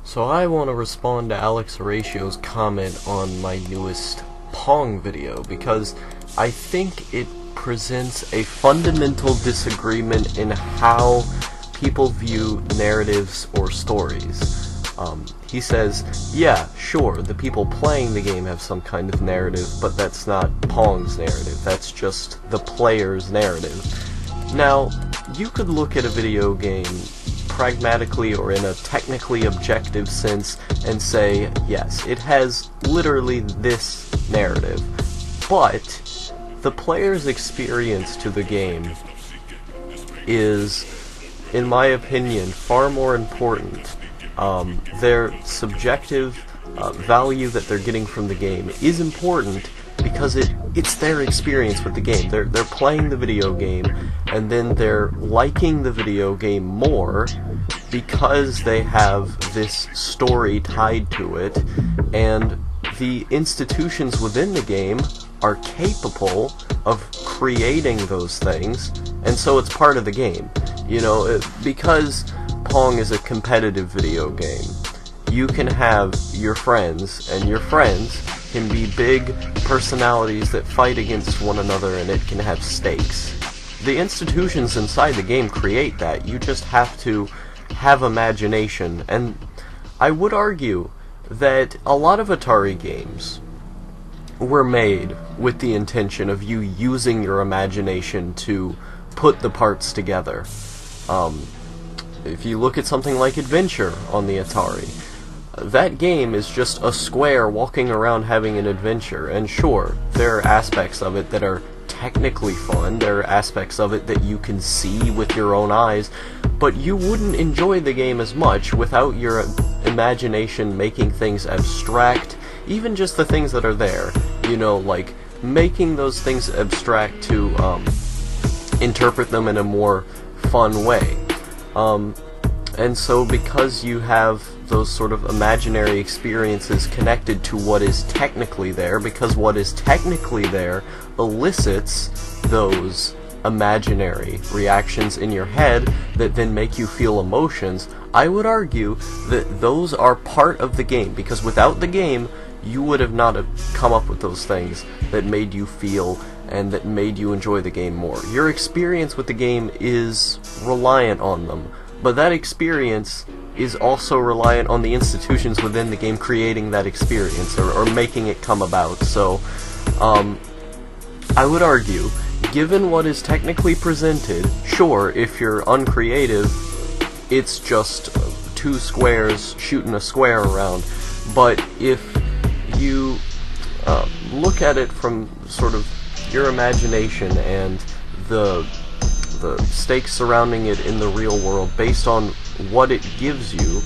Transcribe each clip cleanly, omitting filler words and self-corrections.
So I want to respond to Alex Horatio's comment on my newest Pong video, because I think it presents a fundamental disagreement in how people view narratives or stories. He says, yeah, sure, the people playing the game have some kind of narrative, but that's not Pong's narrative, that's just the player's narrative. Now, you could look at a video game pragmatically or in a technically objective sense and say, yes, it has literally this narrative, but the player's experience to the game is, in my opinion, far more important. Their subjective value that they're getting from the game is important because it's their experience with the game. They're playing the video game, and then they're liking the video game more because they have this story tied to it, and the institutions within the game are capable of creating those things, and so it's part of the game. You know, because Pong is a competitive video game, you can have your friends, and your friends can be big personalities that fight against one another, and it can have stakes. The institutions inside the game create that. You just have to have imagination, and I would argue that a lot of Atari games were made with the intention of you using your imagination to put the parts together. If you look at something like Adventure on the Atari, that game is just a square walking around having an adventure, and sure, there are aspects of it that are technically fun, there are aspects of it that you can see with your own eyes, but you wouldn't enjoy the game as much without your imagination making things abstract, even just the things that are there, you know, like making those things abstract to interpret them in a more fun way. And so because you have those sort of imaginary experiences connected to what is technically there, because what is technically there elicits those imaginary reactions in your head that then make you feel emotions, I would argue that those are part of the game, because without the game, you would have not come up with those things that made you feel and that made you enjoy the game more. Your experience with the game is reliant on them, but that experience is also reliant on the institutions within the game creating that experience, or making it come about. So, I would argue, given what is technically presented, sure, if you're uncreative, it's just two squares shooting a square around, but if you look at it from sort of your imagination and the stakes surrounding it in the real world, based on what it gives you,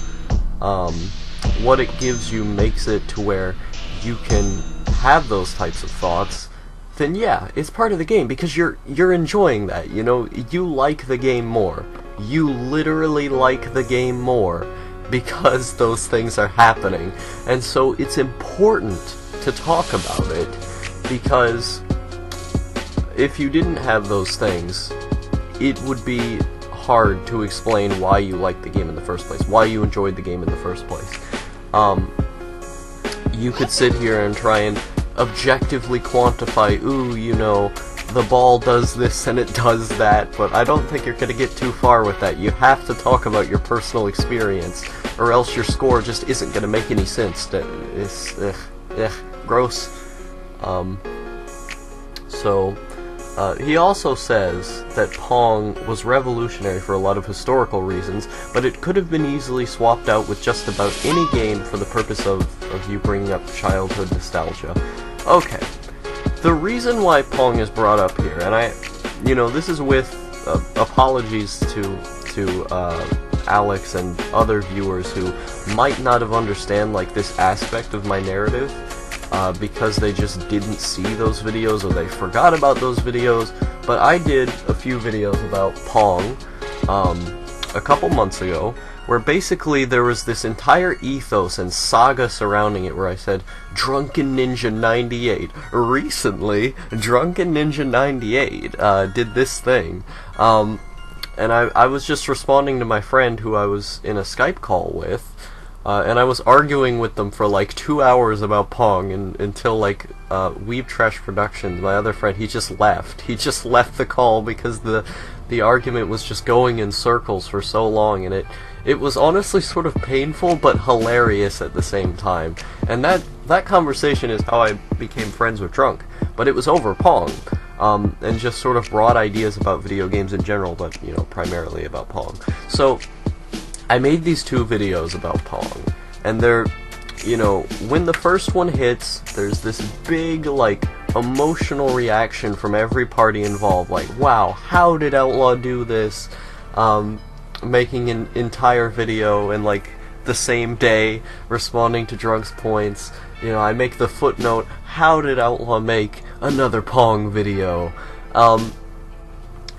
makes it to where you can have those types of thoughts, then yeah, it's part of the game, because you're enjoying that, you know, you like the game more. You literally like the game more because those things are happening, and so it's important to talk about it, because if you didn't have those things, it would be hard to explain why you liked the game in the first place, why you enjoyed the game in the first place. You could sit here and try and objectively quantify, ooh, you know, the ball does this and it does that, but I don't think you're going to get too far with that. You have to talk about your personal experience, or else your score just isn't going to make any sense. It's gross. He also says that Pong was revolutionary for a lot of historical reasons, but it could have been easily swapped out with just about any game for the purpose of you bringing up childhood nostalgia. Okay, the reason why Pong is brought up here, and this is with apologies to Alex and other viewers who might not have understand like this aspect of my narrative, because they just didn't see those videos or they forgot about those videos, but I did a few videos about Pong a couple months ago, where basically there was this entire ethos and saga surrounding it, where I said, Drunken Ninja 98, recently, Drunken Ninja 98 did this thing, and I was just responding to my friend who I was in a Skype call with, and I was arguing with them for like 2 hours about Pong, until like Weeb Trash Productions, my other friend, he just left. He just left the call because the argument was just going in circles for so long, and it was honestly sort of painful but hilarious at the same time. And that conversation is how I became friends with Drunk, but it was over Pong, and just sort of broad ideas about video games in general, but you know, primarily about Pong. So I made these 2 videos about Pong, and they're, you know, when the first one hits, there's this big, like, emotional reaction from every party involved, like, wow, how did Outlaw do this? Making an entire video in, like, the same day, responding to Drunk's points. You know, I make the footnote, how did Outlaw make another Pong video?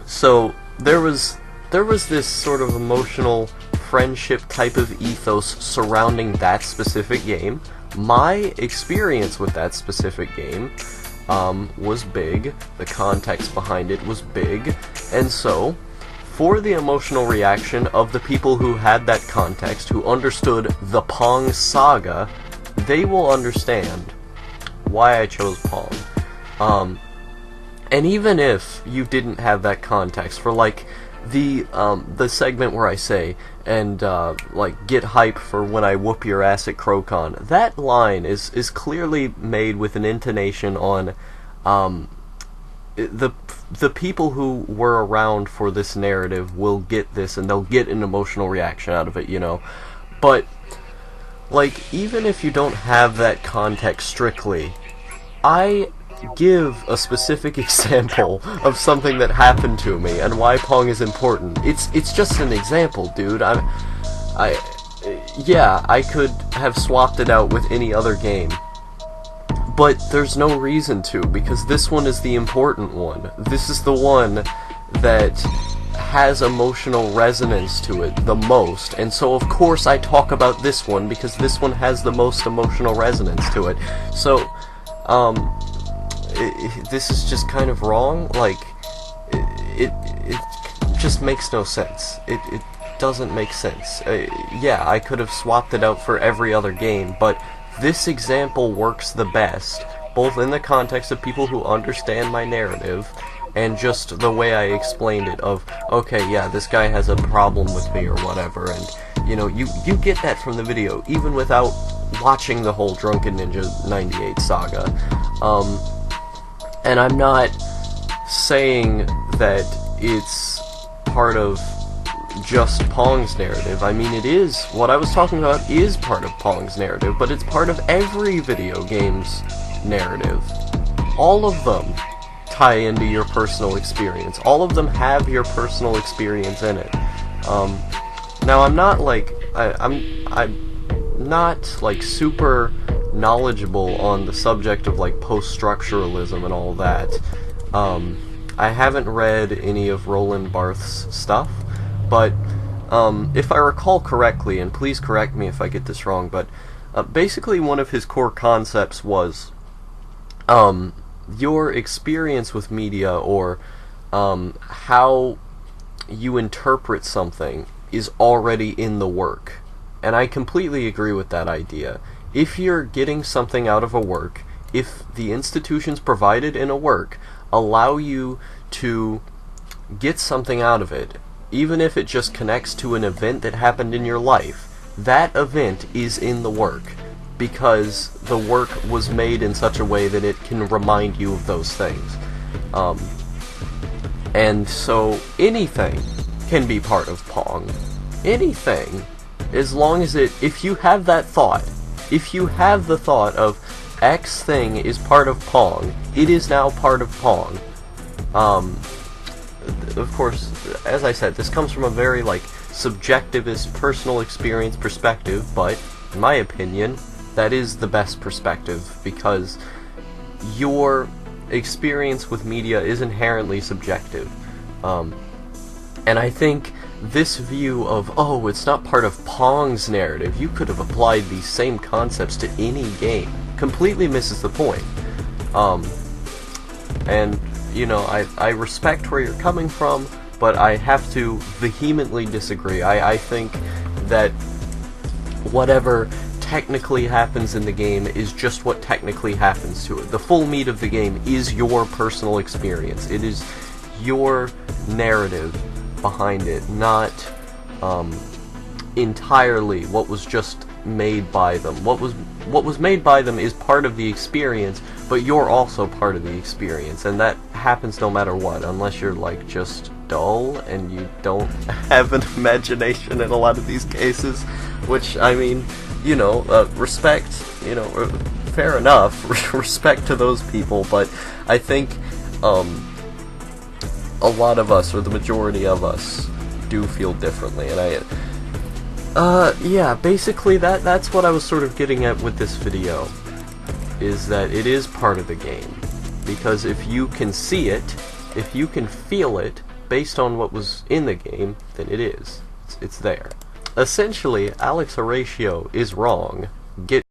So, there was this sort of emotional friendship type of ethos surrounding that specific game. My experience with that specific game was big, the context behind it was big, and so, for the emotional reaction of the people who had that context, who understood the Pong saga, they will understand why I chose Pong. And even if you didn't have that context, for like the segment where I say, and like, get hype for when I whoop your ass at Crowcon, that line is clearly made with an intonation on the people who were around for this narrative will get this, and they'll get an emotional reaction out of it, you know. But like, even if you don't have that context strictly, I give a specific example of something that happened to me and why Pong is important. It's just an example, dude. Yeah, I could have swapped it out with any other game, but there's no reason to, because this one is the important one. This is the one that has emotional resonance to it the most, and so of course I talk about this one because this one has the most emotional resonance to it. So, this is just kind of wrong. Like, it just makes no sense. It doesn't make sense. Yeah, I could have swapped it out for every other game, but this example works the best, both in the context of people who understand my narrative, and just the way I explained it, of, okay, yeah, this guy has a problem with me or whatever, and, you know, you get that from the video, even without watching the whole Drunken Ninja 98 saga. And I'm not saying that it's part of just Pong's narrative. I mean, it is, what I was talking about is part of Pong's narrative, but it's part of every video game's narrative. All of them tie into your personal experience. All of them have your personal experience in it. Now, I'm not like, I'm not like super knowledgeable on the subject of like post-structuralism and all that. I haven't read any of Roland Barthes's stuff, but if I recall correctly, and please correct me if I get this wrong, but basically one of his core concepts was your experience with media, or how you interpret something, is already in the work. And I completely agree with that idea. If you're getting something out of a work, if the institutions provided in a work allow you to get something out of it, even if it just connects to an event that happened in your life, that event is in the work, because the work was made in such a way that it can remind you of those things. And so anything can be part of Pong. Anything. As long as if you have that thought, if you have the thought of X thing is part of Pong, it is now part of Pong. Of course, as I said, this comes from a very, like, subjectivist, personal experience perspective, but, in my opinion, that is the best perspective, because your experience with media is inherently subjective. And I think this view of, oh, it's not part of Pong's narrative, you could have applied these same concepts to any game, completely misses the point. And, you know, I respect where you're coming from, but I have to vehemently disagree. I think that whatever technically happens in the game is just what technically happens to it. The full meat of the game is your personal experience. It is your narrative behind it, not entirely what was just made by them. What was made by them is part of the experience, but you're also part of the experience, and that happens no matter what, unless you're like just dull and you don't have an imagination in a lot of these cases, which, I mean, you know, respect, you know, fair enough, respect to those people, but I think a lot of us, or the majority of us, do feel differently, and yeah, basically that's what I was sort of getting at with this video, is that it is part of the game, because if you can see it, if you can feel it, based on what was in the game, then it is. It's there. Essentially, Alex Horatio is wrong. Get